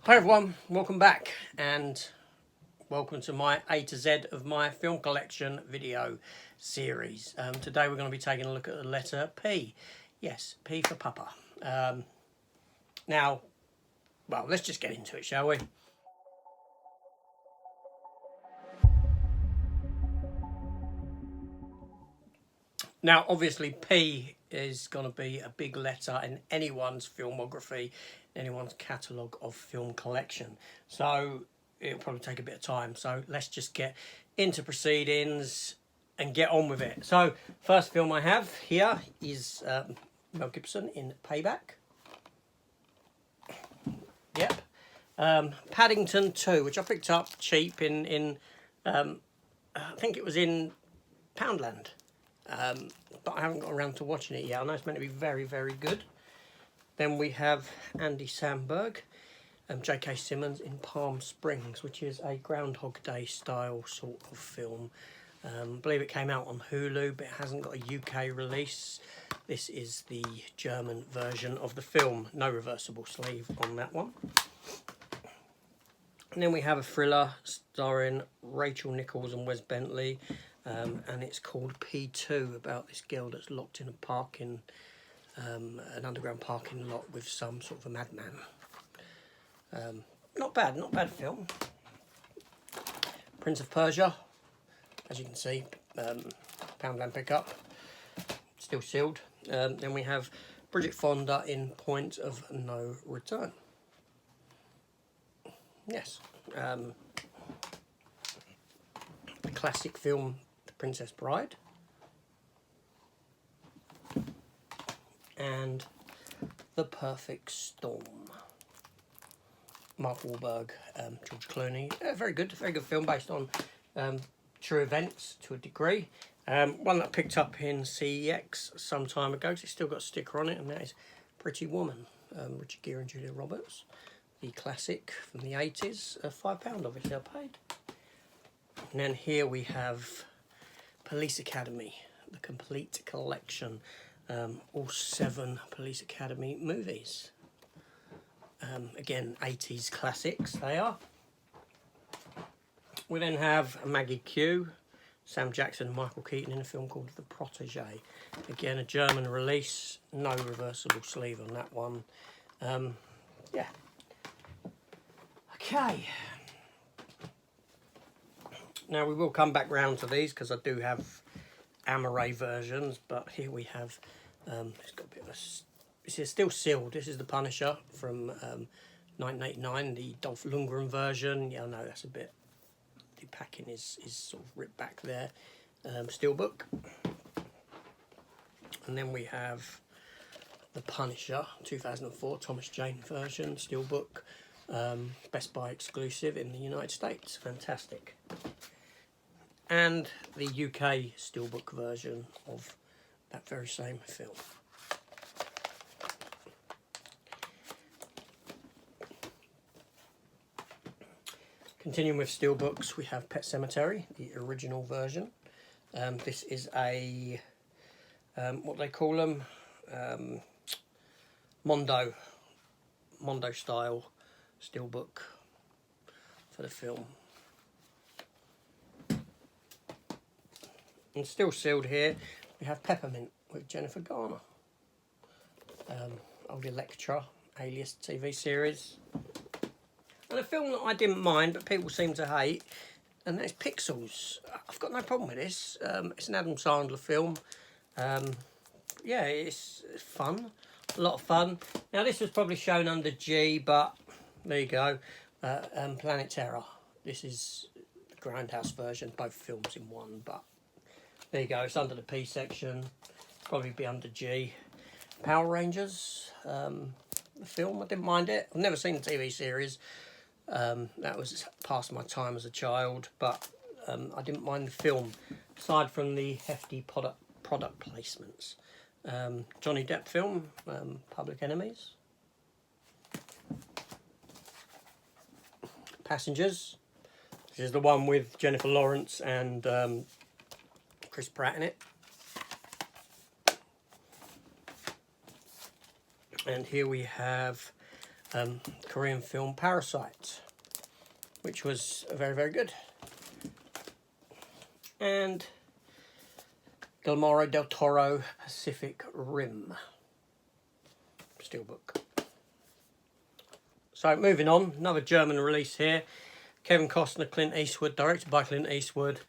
Hi everyone, welcome back and welcome to my A to Z of my film collection video series. Today we're going to be taking a look at the letter P. Yes, P for Papa. Now, well, let's just get into it, shall we? Now, obviously, P is going to be a big letter in anyone's filmography, anyone's catalogue of film collection. So it'll probably take a bit of time. So let's just get into proceedings and get on with it. So first film I have here is Mel Gibson in Payback. Yep. Paddington 2, which I picked up cheap in I think it was in Poundland. But I haven't got around to watching it yet. I know it's meant to be very, very good. Then we have Andy Samberg, J.K. Simmons in Palm Springs, which is a Groundhog Day style sort of film. I believe it came out on Hulu, but it hasn't got a UK release. This is the German version of the film. No reversible sleeve on that one. And then we have a thriller starring Rachel Nichols and Wes Bentley. And it's called P2, about this girl that's locked in an underground parking lot with some sort of a madman. Not bad film. Prince of Persia, as you can see, Poundland pickup, still sealed. Then we have Bridget Fonda in Point of No Return. Yes, the classic film Princess Bride, and The Perfect Storm. Mark Wahlberg, George Clooney. Very good film based on true events to a degree. One that I picked up in CEX some time ago, because it's still got a sticker on it, and that is Pretty Woman, Richard Gere and Julia Roberts. The classic from the 80s, £5 obviously I paid. And then here we have Police Academy, the complete collection, all 7 Police Academy movies. Again, 80s classics they are. We then have Maggie Q, Sam Jackson and Michael Keaton in a film called The Protégé. Again, a German release, no reversible sleeve on that one. Yeah. Okay. Now we will come back round to these because I do have Amaray versions, but here we have, it's got a bit of a, this is still sealed. This is The Punisher from 1989, the Dolph Lundgren version. Yeah, I know that's a bit, the packing is sort of ripped back there. Steelbook. And then we have The Punisher, 2004, Thomas Jane version, Steelbook. Best Buy exclusive in the United States. Fantastic. And the UK Steelbook version of that very same film. Continuing with Steelbooks, we have Pet Sematary, the original version. This is a, what they call them, Mondo style Steelbook for the film. And still sealed here, we have Peppermint with Jennifer Garner. Old Electra, Alias TV series. And a film that I didn't mind, but people seem to hate, and that's Pixels. I've got no problem with this. It's an Adam Sandler film. Yeah, it's fun. A lot of fun. Now, this was probably shown under G, but there you go. Planet Terror. This is the Grindhouse version, both films in one, but there you go. It's under the P section. Probably be under G. Power Rangers, the film. I didn't mind it. I've never seen the TV series. That was past my time as a child, but I didn't mind the film, aside from the hefty product placements. Johnny Depp film, Public Enemies. Passengers. This is the one with Jennifer Lawrence and Chris Pratt in it. And here we have Korean film Parasite, which was very, very good. And Guillermo del Toro, Pacific Rim. Steelbook. So moving on, another German release here. Kevin Costner, Clint Eastwood, directed by Clint Eastwood.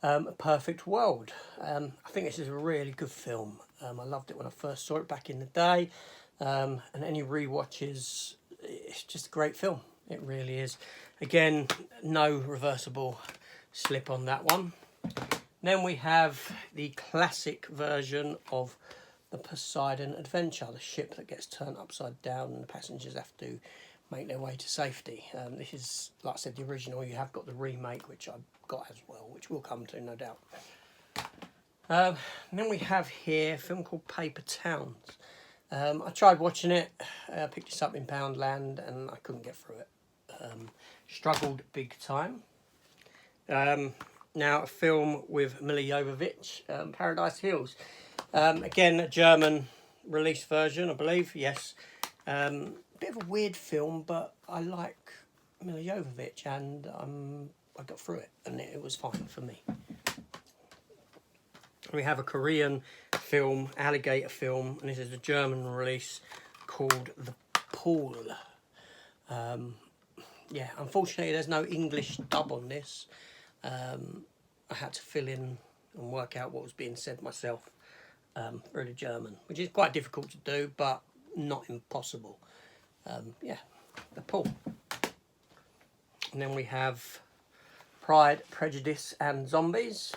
A Perfect World. I think this is a really good film. I loved it when I first saw it back in the day. And any rewatches, it's just a great film. It really is. Again, no reversible slip on that one. Then we have the classic version of the Poseidon Adventure, the ship that gets turned upside down and the passengers have to make their way to safety. This is, like I said, the original. You have got the remake, which I've got as well, which we'll come to, no doubt. Then we have here a film called Paper Towns. I tried watching it, picked this up in Poundland, and I couldn't get through it. Struggled big time. Now a film with Mila Jovovich, Paradise Hills. Again, a German release version, I believe, yes. Bit of a weird film, but I like Mila Jovovich, and I got through it, and it was fine for me. We have a Korean film, alligator film, and this is a German release called The Pool. Yeah, unfortunately there's no English dub on this. I had to fill in and work out what was being said myself through the German, which is quite difficult to do, but not impossible. Yeah, The Pool. And then we have Pride, Prejudice and Zombies.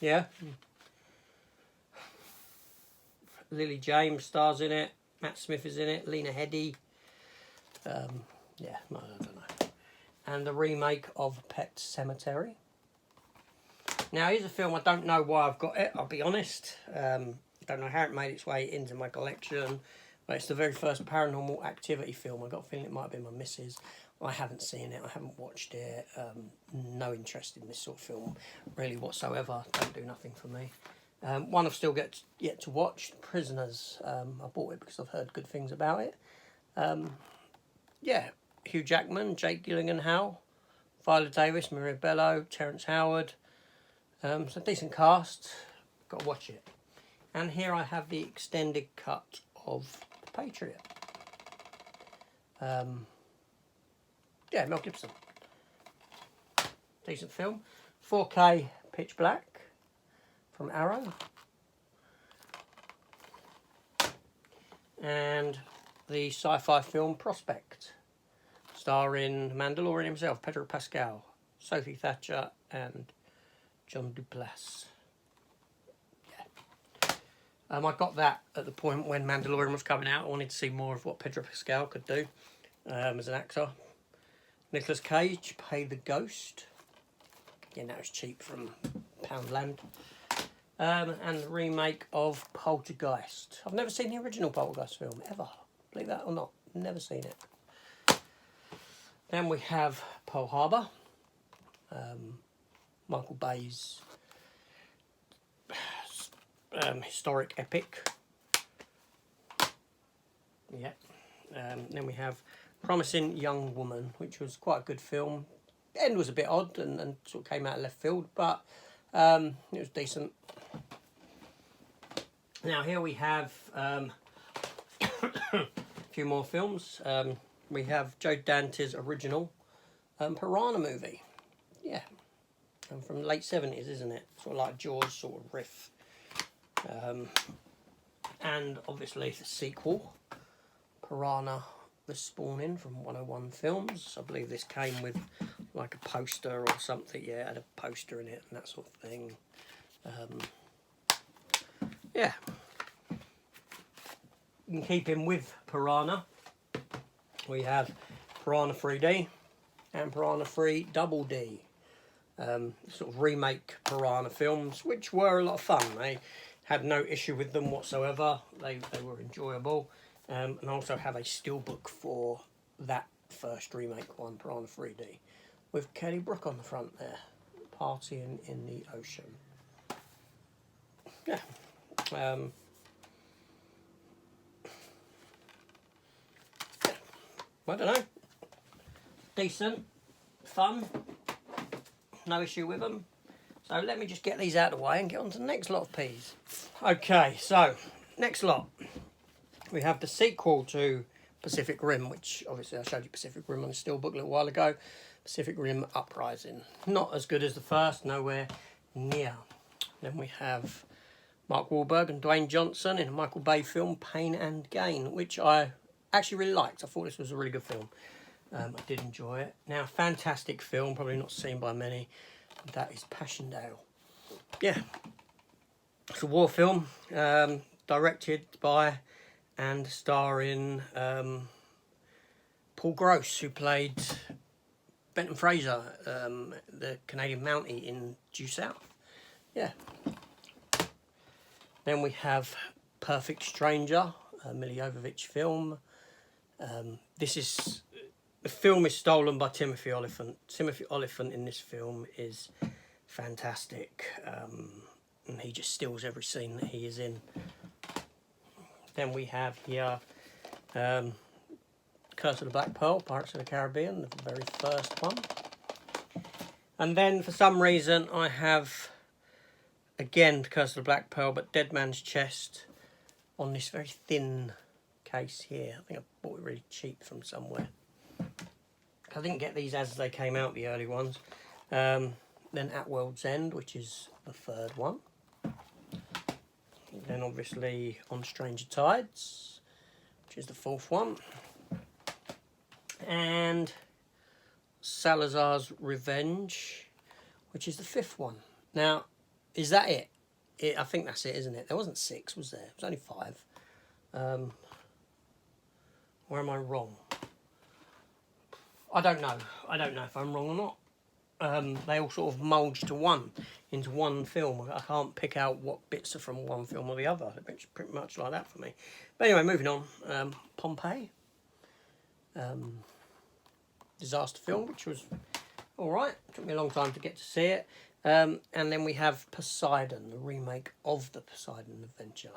Yeah. Lily James stars in it. Matt Smith is in it. Lena Headey. Yeah, I don't know. And the remake of Pet Sematary. Now, here's a film I don't know why I've got it, I'll be honest. Don't know how it made its way into my collection. But it's the very first Paranormal Activity film. I got a feeling it might have been my missus. I haven't seen it. I haven't watched it. No interest in this sort of film, really, whatsoever. Don't do nothing for me. One I've still yet to watch, Prisoners. I bought it because I've heard good things about it. Yeah, Hugh Jackman, Jake Gyllenhaal, Viola Davis, Maria Bello, Terrence Howard. It's a decent cast. Got to watch it. And here I have the extended cut of Patriot. Yeah, Mel Gibson. Decent film. 4K Pitch Black from Arrow. And the sci-fi film Prospect, starring Mandalorian himself, Pedro Pascal, Sophie Thatcher and John Duplass. I got that at the point when Mandalorian was coming out. I wanted to see more of what Pedro Pascal could do as an actor. Nicolas Cage, Pay the Ghost. Again, that was cheap from Poundland. And the remake of Poltergeist. I've never seen the original Poltergeist film, ever. Believe that or not, never seen it. Then we have Pearl Harbor. Michael Bay's historic epic. Yeah. Then we have Promising Young Woman, which was quite a good film. The end was a bit odd and sort of came out of left field, but it was decent. Now here we have a few more films. We have Joe Dante's original Piranha movie. Yeah. From the late 70s, isn't it? Sort of like Jaws sort of riff. And obviously the sequel, Piranha The Spawning from 101 Films. I believe this came with like a poster or something. Yeah, it had a poster in it and that sort of thing. Yeah. In keeping with Piranha, we have Piranha 3D and Piranha 3 Double D. Sort of remake Piranha films, which were a lot of fun. They had no issue with them whatsoever. They were enjoyable. And I also have a steelbook for that first remake one, Piranha 3D, with Kelly Brook on the front there, partying in the ocean. Yeah. I don't know. Decent, fun, no issue with them. So let me just get these out of the way and get on to the next lot of P's. Okay, so next lot. We have the sequel to Pacific Rim, which obviously I showed you Pacific Rim on the Steelbook a little while ago. Pacific Rim Uprising. Not as good as the first, nowhere near. Then we have Mark Wahlberg and Dwayne Johnson in a Michael Bay film, Pain and Gain, which I actually really liked. I thought this was a really good film. I did enjoy it. Now, fantastic film, probably not seen by many. That is Passchendaele. Yeah, it's a war film, directed by and starring Paul Gross, who played Benton Fraser, the Canadian Mountie in Due South. Yeah. Then we have Perfect Stranger, a Milla Jovovich film. The film is stolen by Timothy Olyphant. Timothy Olyphant in this film is fantastic. And he just steals every scene that he is in. Then we have here Curse of the Black Pearl, Pirates of the Caribbean, the very first one. And then for some reason I have, again, Curse of the Black Pearl, but Dead Man's Chest on this very thin case here. I think I bought it really cheap from somewhere. I didn't get these as they came out, the early ones. Then At World's End, which is the third one. Then obviously On Stranger Tides, which is the fourth one. And Salazar's Revenge, which is the fifth one. Now, is that it? I think that's it, isn't it? There wasn't 6, was there? It was only 5. Or am I wrong? I don't know. I don't know if I'm wrong or not. They all sort of mulged into one film. I can't pick out what bits are from one film or the other. It's pretty much like that for me. But anyway, moving on. Pompeii. Disaster film, which was alright. Took me a long time to get to see it. And then we have Poseidon, the remake of the Poseidon Adventure.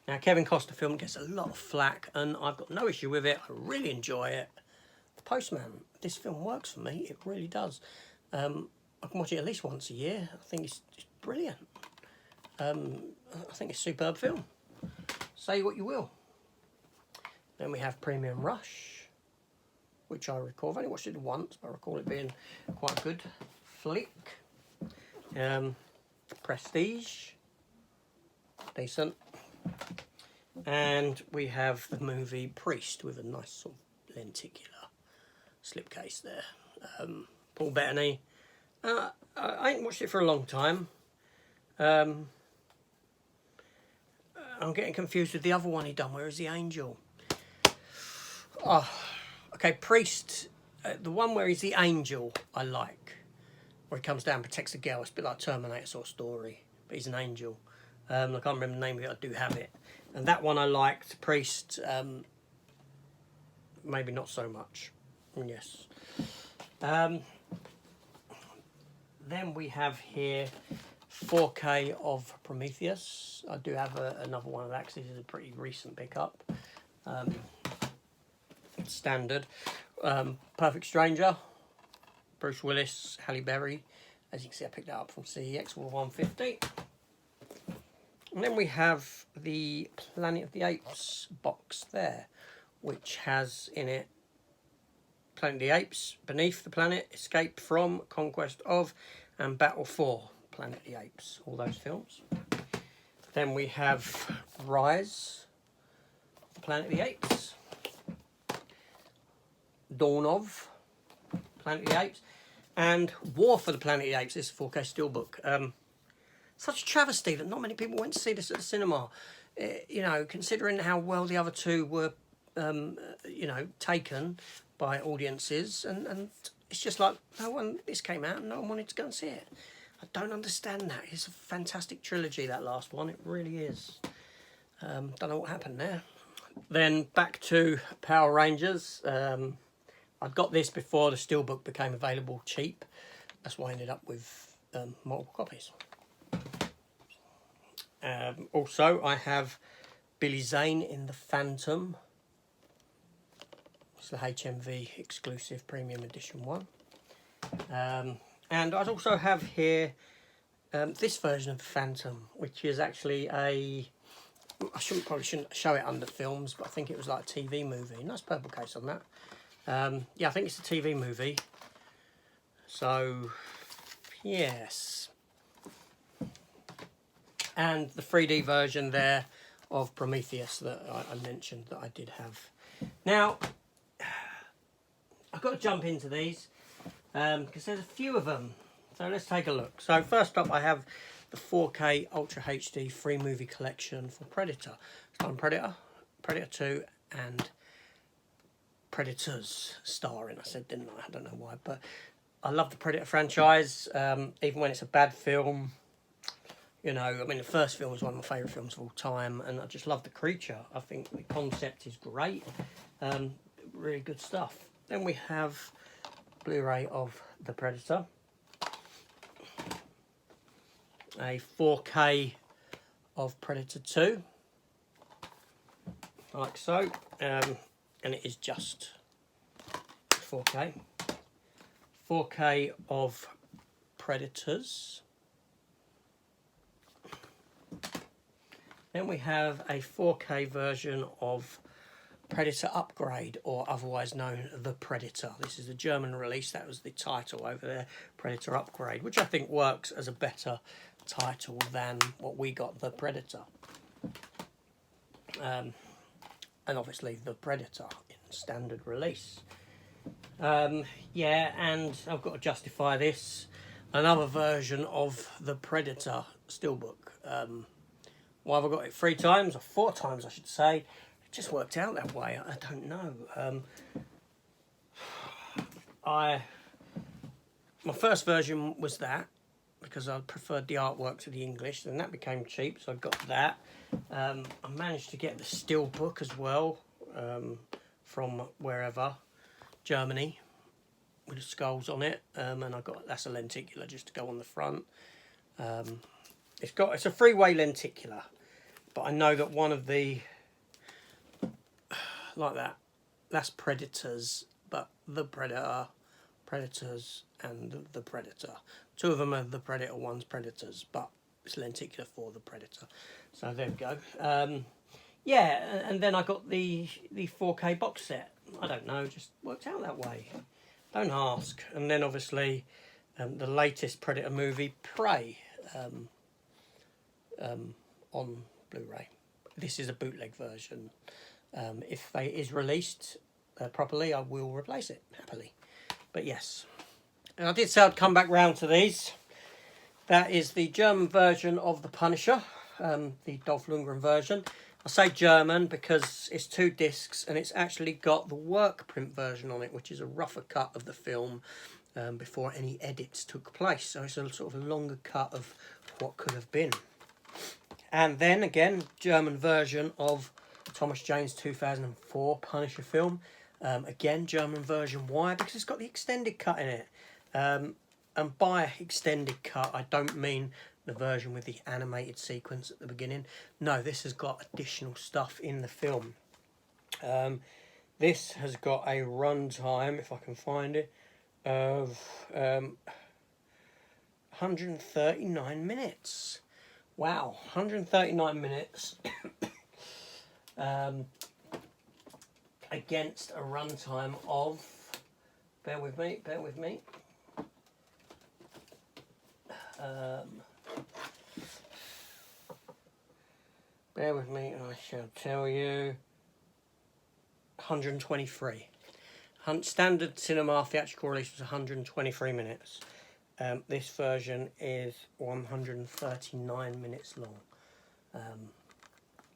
Now, Kevin Costner film gets a lot of flack, and I've got no issue with it. I really enjoy it. The Postman, this film works for me. It really does. I can watch it at least once a year. I think it's brilliant. I think it's a superb film. Say what you will. Then we have Premium Rush, which I recall. I've only watched it once, but I recall it being quite a good flick. Prestige, decent. And we have the movie Priest with a nice sort of lenticular slipcase there. Paul Bettany. I ain't watched it for a long time. I'm getting confused with the other one he done. Where is the Angel? Oh, okay, Priest. The one where he's the angel, I like. Where he comes down and protects the girl. It's a bit like Terminator sort of story. But he's an angel. I can't remember the name of it. I do have it. And that one I liked. Priest, maybe not so much. Yes. Then we have here 4K of Prometheus. I do have another one of that because this is a pretty recent pickup. Standard. Perfect Stranger. Bruce Willis, Halle Berry. As you can see, I picked that up from CEX for 150. And then we have the Planet of the Apes box there, which has in it Planet of the Apes, Beneath the Planet, Escape from, Conquest of, and Battle for Planet of the Apes. All those films. Then we have Rise of the Planet of the Apes, Dawn of Planet of the Apes, and War for the Planet of the Apes. This is a 4K steelbook. Such a travesty that not many people went to see this at the cinema. You know, considering how well the other two were, you know, taken by audiences, and it's just like this came out and no one wanted to go and see it. I don't understand that. It's a fantastic trilogy, that last one. It really is. Don't know what happened there. Then back to Power Rangers. I'd got this before the steelbook became available cheap. That's why I ended up with multiple copies. Also, I have Billy Zane in The Phantom. It's the HMV exclusive premium edition one. And I'd also have here this version of The Phantom, which is actually a... I probably shouldn't show it under films, but I think it was like a TV movie. Nice purple case on that. Yeah, I think it's a TV movie. So, yes. And the 3D version there of Prometheus that I mentioned that I did have. Now, I've got to jump into these because there's a few of them. So let's take a look. So first up I have the 4K Ultra HD free movie collection for Predator. It's on Predator, Predator 2 and Predators starring. I said, didn't I? I don't know why, but I love the Predator franchise, even when it's a bad film. You know, I mean, the first film was one of my favourite films of all time, and I just love the creature. I think the concept is great. Really good stuff. Then we have Blu-ray of The Predator. A 4K of Predator 2. Like so. And it is just 4K. 4K of Predators. Then we have a 4K version of Predator Upgrade, or otherwise known The Predator. This is the German release. That was the title over there, Predator Upgrade, which I think works as a better title than what we got, The Predator. And obviously The Predator in standard release. Yeah, and I've got to justify this. Another version of The Predator Steelbook. Why have I got it 3 times, or 4 times I should say? It just worked out that way. I don't know. My first version was that, because I preferred the artwork to the English, and that became cheap, so I got that. I managed to get the Steelbook as well, from wherever, Germany, with the skulls on it, and that's a lenticular just to go on the front. It's a three-way lenticular, but I know that one of the, like that's Predators, but the Predator, Predators, and the Predator. 2 of them are the Predator, one's Predators, but it's lenticular for the Predator. So there we go. Yeah, and then I got the 4K box set. I don't know, just worked out that way. Don't ask. And then obviously the latest Predator movie, Prey. On Blu-ray. This is a bootleg version. If it is released properly, I will replace it happily. But yes, and I did say I'd come back round to these. That is the German version of The Punisher, the Dolph Lundgren version. I say German because it's 2 discs, and it's actually got the work print version on it, which is a rougher cut of the film before any edits took place. So it's a sort of a longer cut of what could have been. And then again, German version of Thomas Jane's 2004 Punisher film. Again, German version. Why? Because it's got the extended cut in it. And by extended cut, I don't mean the version with the animated sequence at the beginning. No, this has got additional stuff in the film. This has got a runtime, if I can find it, of 139 minutes. Wow, 139 minutes against a runtime of, bear with me, and I shall tell you, 123. Standard cinema theatrical release was 123 minutes. This version is 139 minutes long.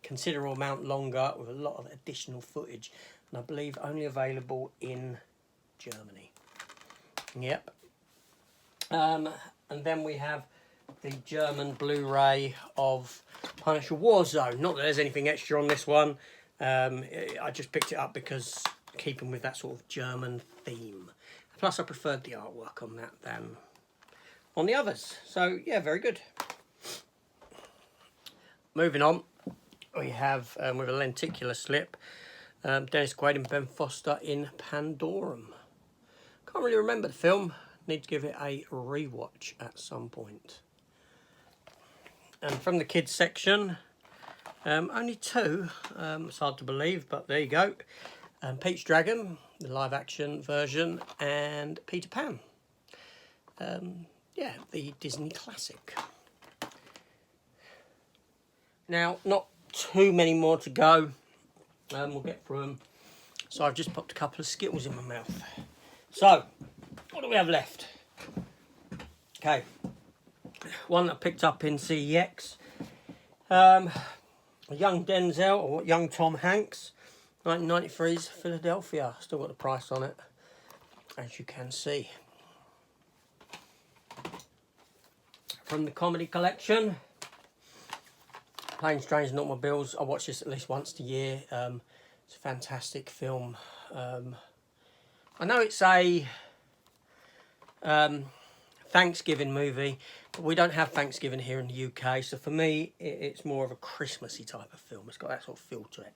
Considerable amount longer with a lot of additional footage. And I believe only available in Germany. Yep. And then we have the German Blu-ray of Punisher Warzone. Not that there's anything extra on this one. I just picked it up because keeping with that sort of German theme. Plus I preferred the artwork on that than on the others. So yeah, very good. Moving on. we have, with a lenticular slip, Dennis Quaid and Ben Foster in Pandorum. Can't really remember the film. Need to give it a rewatch at some point. And from the kids section, only two. It's hard to believe, but there you go. Pete's Dragon, the live-action version, and Peter Pan. Yeah, the Disney classic. Now, not too many more to go. We'll get through them. So I've just popped a couple of Skittles in my mouth. So, what do we have left? Okay. One that I picked up in CEX. A young Denzel, or young Tom Hanks. 1993's Philadelphia. Still got the price on it, as you can see. From the comedy collection, Planes, Trains and Automobiles. I watch this at least once a year. It's a fantastic film. I know it's a Thanksgiving movie, but we don't have Thanksgiving here in the UK, so for me it's more of a Christmassy type of film. It's got that sort of feel to it.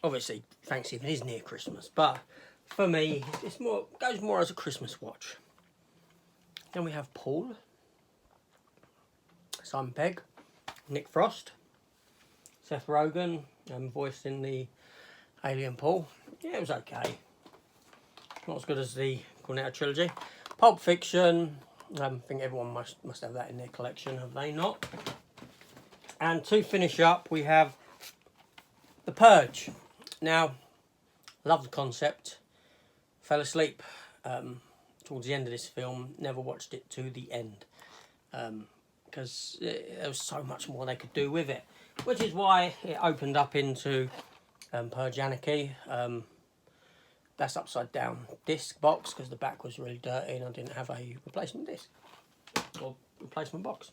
Obviously Thanksgiving is near Christmas, but for me it's more, goes more as a Christmas watch. Then we have Paul, Simon Pegg, Nick Frost, Seth Rogen, voicing the alien Paul. Yeah, it was okay. Not as good as the Cornetto trilogy. Pulp Fiction. I think everyone must have that in their collection, have they not? And to finish up, we have The Purge. Now, love the concept. Fell asleep towards the end of this film. Never watched it to the end. Because there was so much more they could do with it. Which is why it opened up into Purge Anarchy. That's upside down disc box because the back was really dirty and I didn't have a replacement disc or replacement box.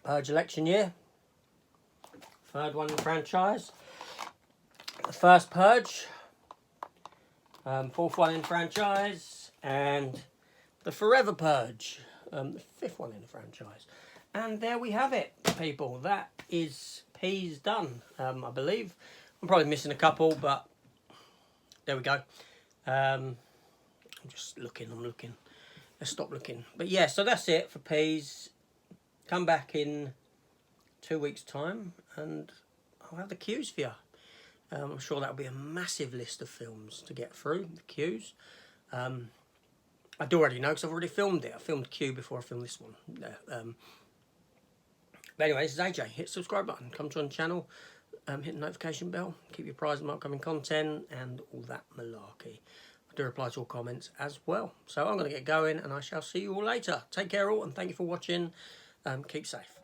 Purge election year, third one in the franchise. The first Purge, fourth one in the franchise, and the Forever Purge, the fifth one in the franchise. And there we have it, people. That is P's done, I believe. I'm probably missing a couple, but there we go. I'm just looking, I'm looking. Let's stop looking. But yeah, so that's it for P's. Come back in 2 weeks' time and I'll have the queues for you. I'm sure that'll be a massive list of films to get through, the queues. I do already know because I've already filmed it. I filmed Q before I filmed this one. But anyway, this is AJ. Hit the subscribe button, come join the channel. Hit the notification bell, keep you apprised of my upcoming content and all that malarkey. I do reply to all comments as well. So I'm going to get going and I shall see you all later. Take care all and thank you for watching. Keep safe.